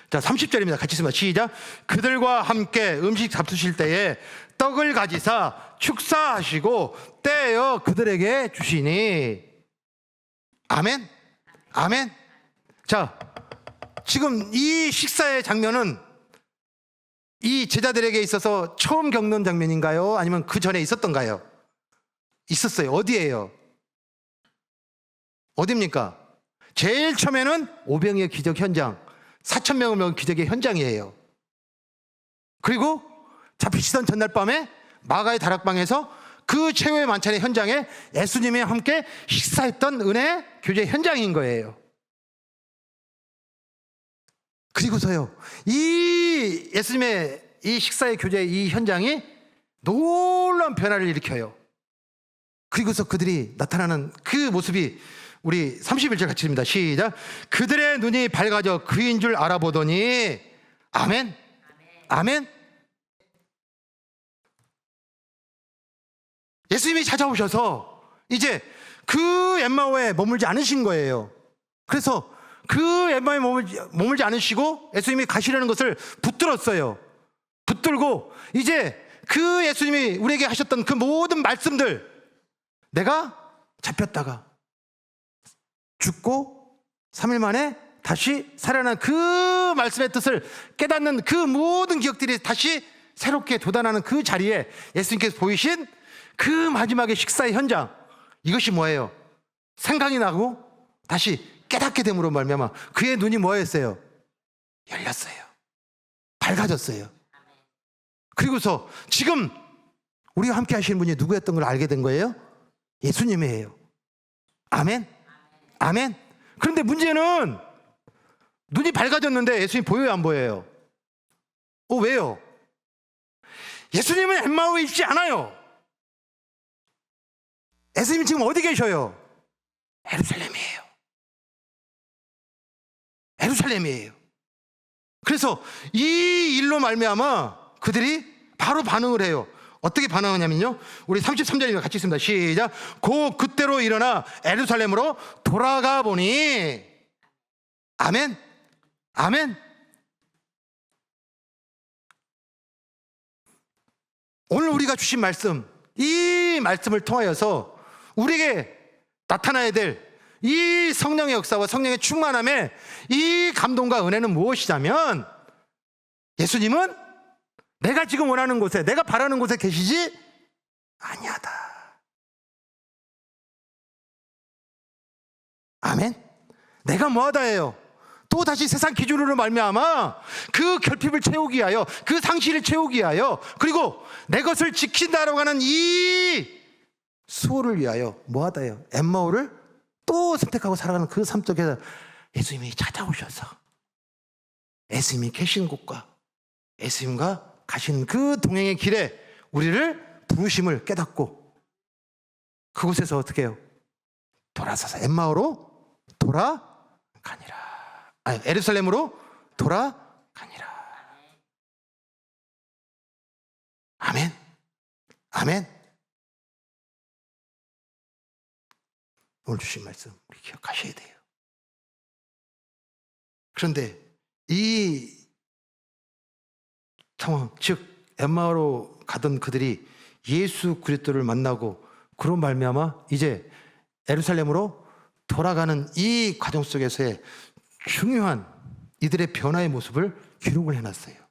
자, 30절입니다. 같이 있습니다. 시작. 그들과 함께 음식 잡수실 때에 떡을 가지사 축사하시고 떼어 그들에게 주시니. 아멘? 아멘? 자, 지금 이 식사의 장면은 이 제자들에게 있어서 처음 겪는 장면인가요? 아니면 그 전에 있었던가요? 있었어요. 어디예요? 어디입니까? 제일 처음에는 오병이의 기적 현장, 4,000명을 먹은 기적의 현장이에요. 그리고 잡히시던 전날 밤에 마가의 다락방에서 그 최후의 만찬의 현장에 예수님이 함께 식사했던 은혜 교제 현장인 거예요. 그리고서요, 이 예수님의 이 식사의 교제 이 현장이 놀라운 변화를 일으켜요. 그리고서 그들이 나타나는 그 모습이 우리 31절 같이 읽습니다. 시작. 그들의 눈이 밝아져 그인 줄 알아보더니. 아멘? 아멘? 예수님이 찾아오셔서 이제 그 엠마오에 머물지 않으신 거예요. 그래서 그 엠마오에 머물지 않으시고 예수님이 가시려는 것을 붙들었어요. 붙들고 이제 그 예수님이 우리에게 하셨던 그 모든 말씀들, 내가 잡혔다가 죽고 3일 만에 다시 살아난 그 말씀의 뜻을 깨닫는 그 모든 기억들이 다시 새롭게 돋아나는 그 자리에 예수님께서 보이신 그 마지막의 식사의 현장, 이것이 뭐예요? 생각이 나고 다시 깨닫게 됨으로 말미암아 그의 눈이 뭐였어요? 열렸어요. 밝아졌어요. 그리고서 지금 우리와 함께 하시는 분이 누구였던 걸 알게 된 거예요? 예수님이에요. 아멘? 아멘? 그런데 문제는 눈이 밝아졌는데 예수님 보여요, 안 보여요? 왜요? 예수님은 엠마오에 있지 않아요. 예수님 지금 어디 계셔요? 예루살렘이에요. 예루살렘이에요. 그래서 이 일로 말미암아 그들이 바로 반응을 해요. 어떻게 반응하냐면요, 우리 33절입니다. 같이 있습니다. 시작. 그때로 일어나 예루살렘으로 돌아가 보니. 아멘? 아멘? 오늘 우리가 주신 말씀, 이 말씀을 통하여서 우리에게 나타나야 될 이 성령의 역사와 성령의 충만함의 이 감동과 은혜는 무엇이냐면, 예수님은 내가 지금 원하는 곳에, 내가 바라는 곳에 계시지 아니하다. 아멘? 내가 뭐하다예요? 또 다시 세상 기준으로 말미암아 그 결핍을 채우기 위하여, 그 상실을 채우기 위하여, 그리고 내 것을 지킨다라고 하는 이 수호를 위하여 뭐하다예요? 엠마오를 또 선택하고 살아가는 그 삶 속에서 예수님이 찾아오셔서 예수님이 계신 곳과 예수님과 가신 그 동행의 길에 우리를 부르심을 깨닫고 그곳에서 어떻게 해요? 돌아서서 엠마오로 돌아가니라. 아니, 예루살렘으로 돌아가니라. 아멘. 아멘. 오늘 주신 말씀 우리 기억하셔야 돼요. 그런데 이 상황, 즉 엠마오로 가던 그들이 예수 그리스도를 만나고 그로 말미암아 이제 예루살렘으로 돌아가는 이 과정 속에서의 중요한 이들의 변화의 모습을 기록을 해놨어요.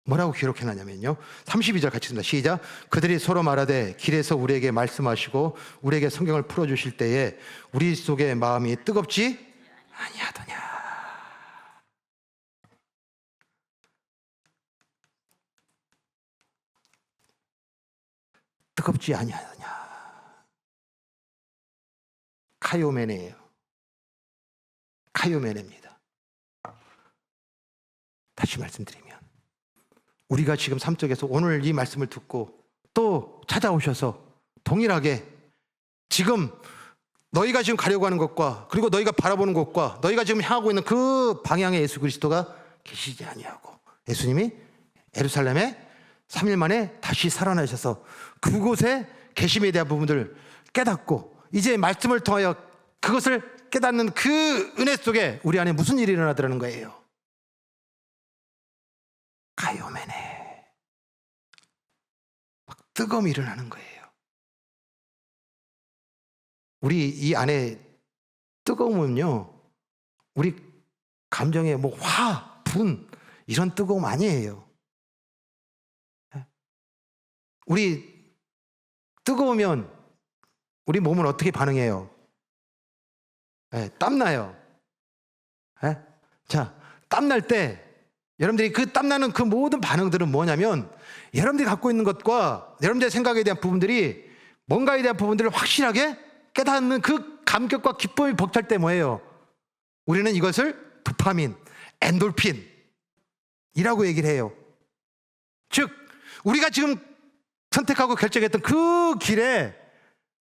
뭐라고 기록해놨냐면요, 32절 같이 읽습니다. 시작. 그들이 서로 말하되 길에서 우리에게 말씀하시고 우리에게 성경을 풀어주실 때에 우리 속의 마음이 뜨겁지 아니하더냐. 뜨겁지 아니하더냐. 카요메네예요. 카요메네입니다. 다시 말씀드리면, 우리가 지금 삶 속에서 오늘 이 말씀을 듣고 또 찾아오셔서 동일하게 지금 너희가 지금 가려고 하는 것과 그리고 너희가 바라보는 것과 너희가 지금 향하고 있는 그 방향에 예수 그리스도가 계시지 아니하고 예수님이 예루살렘에 3일 만에 다시 살아나셔서 그곳에 계심에 대한 부분들을 깨닫고 이제 말씀을 통하여 그것을 깨닫는 그 은혜 속에 우리 안에 무슨 일이 일어나더라는 거예요? 가요메네. 막 뜨거움이 일어나는 거예요. 우리 이 안에 뜨거움은요, 우리 감정의 뭐 화, 분 이런 뜨거움 아니에요. 우리 뜨거우면 우리 몸은 어떻게 반응해요? 땀나요. 자, 땀날 때 여러분들이 그 땀나는 그 모든 반응들은 뭐냐면, 여러분들이 갖고 있는 것과 여러분들의 생각에 대한 부분들이 뭔가에 대한 부분들을 확실하게 깨닫는 그 감격과 기쁨이 벅찰 때 뭐예요? 우리는 이것을 도파민, 엔돌핀이라고 얘기를 해요. 즉 우리가 지금 선택하고 결정했던 그 길에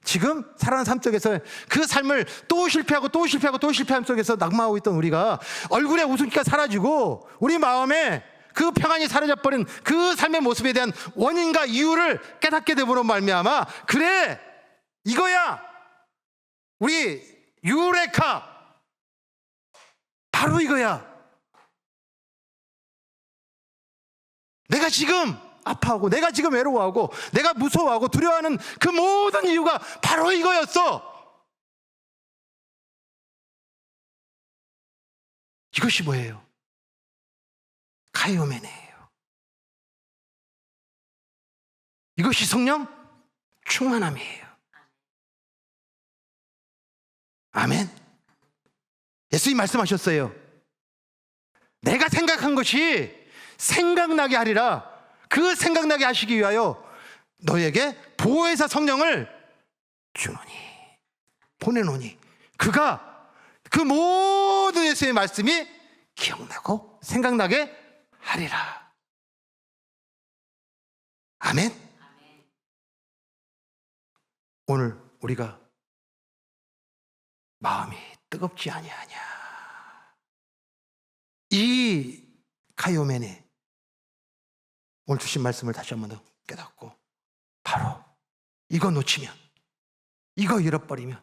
지금 살아가는 삶 속에서 그 삶을 또 실패하고 또 실패하고 또 실패함 속에서 낙마하고 있던 우리가 얼굴에 웃음기가 사라지고 우리 마음에 그 평안이 사라져버린 그 삶의 모습에 대한 원인과 이유를 깨닫게 되므로 말미암아, 그래 이거야 우리 유레카, 바로 이거야. 내가 지금 아파하고 내가 지금 외로워하고 내가 무서워하고 두려워하는 그 모든 이유가 바로 이거였어. 이것이 뭐예요? 카이오메네예요. 이것이 성령 충만함이에요. 아멘. 예수님 말씀하셨어요. 내가 생각한 것이 생각나게 하리라. 그 생각나게 하시기 위하여 너에게 보혜사 성령을 주노니, 보내노니, 그가 그 모든 예수의 말씀이 기억나고 생각나게 하리라. 아멘. 오늘 우리가 마음이 뜨겁지 아니하냐, 이 카이오메네 오늘 주신 말씀을 다시 한번 더 깨닫고, 바로 이거 놓치면, 이거 잃어버리면,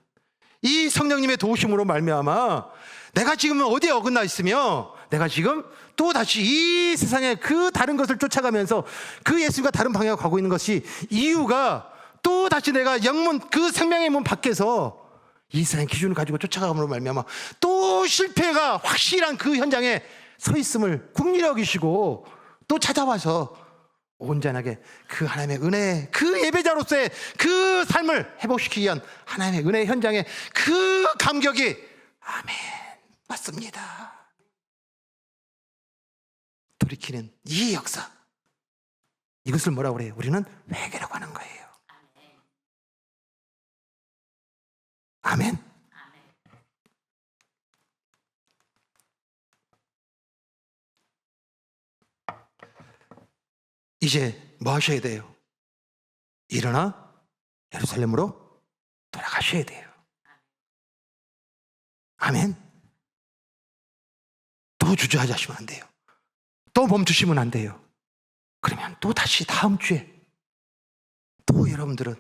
이 성령님의 도우심으로 말미암아 내가 지금 어디에 어긋나 있으며 내가 지금 또 다시 이 세상의 그 다른 것을 쫓아가면서 그 예수가 다른 방향으로 가고 있는 것이 이유가 또 다시 내가 영문 그 생명의 문 밖에서 이 세상의 기준을 가지고 쫓아감으로 말미암아 또 실패가 확실한 그 현장에 서 있음을 긍휼히 여기시고 또 찾아와서 온전하게 그 하나님의 은혜, 그 예배자로서의 그 삶을 회복시키기 위한 하나님의 은혜 현장의 그 감격이, 아멘, 맞습니다, 돌이키는 이 역사, 이것을 뭐라고 그래요? 우리는 회개라고 하는 거예요. 아멘. 이제 뭐 하셔야 돼요? 일어나 예루살렘으로 돌아가셔야 돼요. 아멘. 또 주저하시면 안 돼요. 또 멈추시면 안 돼요. 그러면 또 다시 다음 주에 또 여러분들은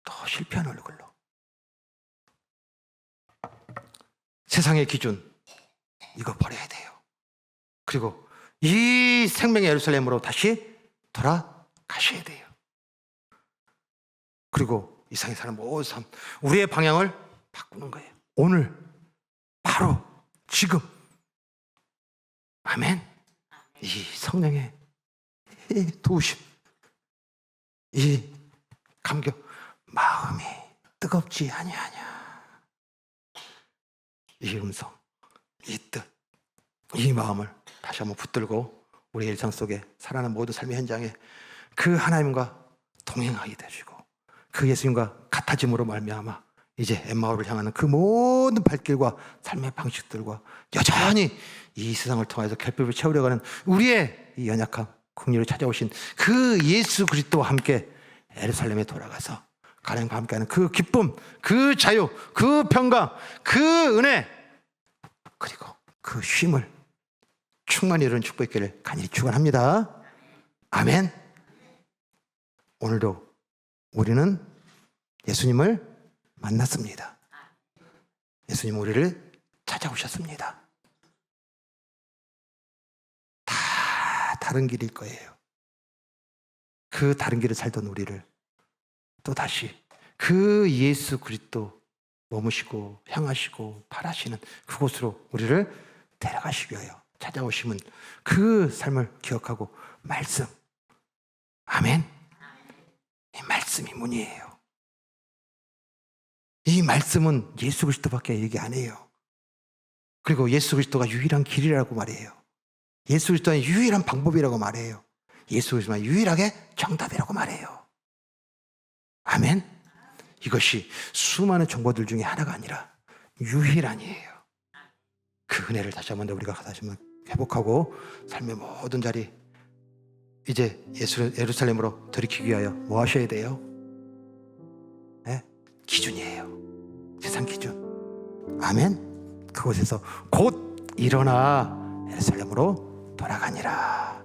또 실패한 얼굴로 세상의 기준 이거 버려야 돼요. 그리고 이 생명의 예루살렘으로 다시 돌아가셔야 돼요. 그리고 이 세상에 사는 모든 삶, 우리의 방향을 바꾸는 거예요. 오늘 바로 지금, 아멘. 이 성령의 이 도우심, 이 감격, 마음이 뜨겁지 아니하냐, 이 음성, 이 뜻, 이 마음을 다시 한번 붙들고 우리 일상 속에 살아가는 모든 삶의 현장에 그 하나님과 동행하게 되시고 그 예수님과 같아짐으로 말미암아 이제 엠마오를 향하는 그 모든 발길과 삶의 방식들과 여전히 이 세상을 통해서 결핍을 채우려고 하는 우리의 이 연약함, 긍휼을 찾아오신 그 예수 그리스도와 함께 예루살렘에 돌아가서 하나님과 함께하는 그 기쁨, 그 자유, 그 평강, 그 은혜, 그리고 그 쉼을 충만히 이루는 축복이 있기를 간절히 축원합니다. 아멘. 오늘도 우리는 예수님을 만났습니다. 예수님 우리를 찾아오셨습니다. 다 다른 길일 거예요. 그 다른 길을 살던 우리를 또 다시 그 예수 그리스도 머무시고 향하시고 바라시는 그곳으로 우리를 데려가시기 위하여 찾아오시면 그 삶을 기억하고 말씀, 아멘. 이 말씀이 문이에요. 이 말씀은 예수 그리스도밖에 얘기 안 해요. 그리고 예수 그리스도가 유일한 길이라고 말해요. 예수 그리스도는 유일한 방법이라고 말해요. 예수 그리스도만 유일하게 정답이라고 말해요. 아멘. 이것이 수많은 정보들 중에 하나가 아니라 유일한이에요. 그 은혜를 다시 한번 우리가 다시 한번 회복하고 삶의 모든 자리 이제 예루살렘으로 돌이키기 위하여 뭐 하셔야 돼요? 네? 기준이에요. 세상 기준. 아멘. 그곳에서 곧 일어나 예루살렘으로 돌아가니라.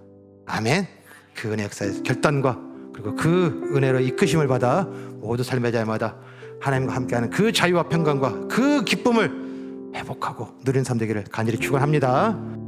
아멘. 그 은혜 역사의 결단과 그리고 그 은혜로 이끄심을 받아 모두 삶의 자리마다 하나님과 함께하는 그 자유와 평강과 그 기쁨을 회복하고 누리는 삶 되기를 간절히 축원합니다.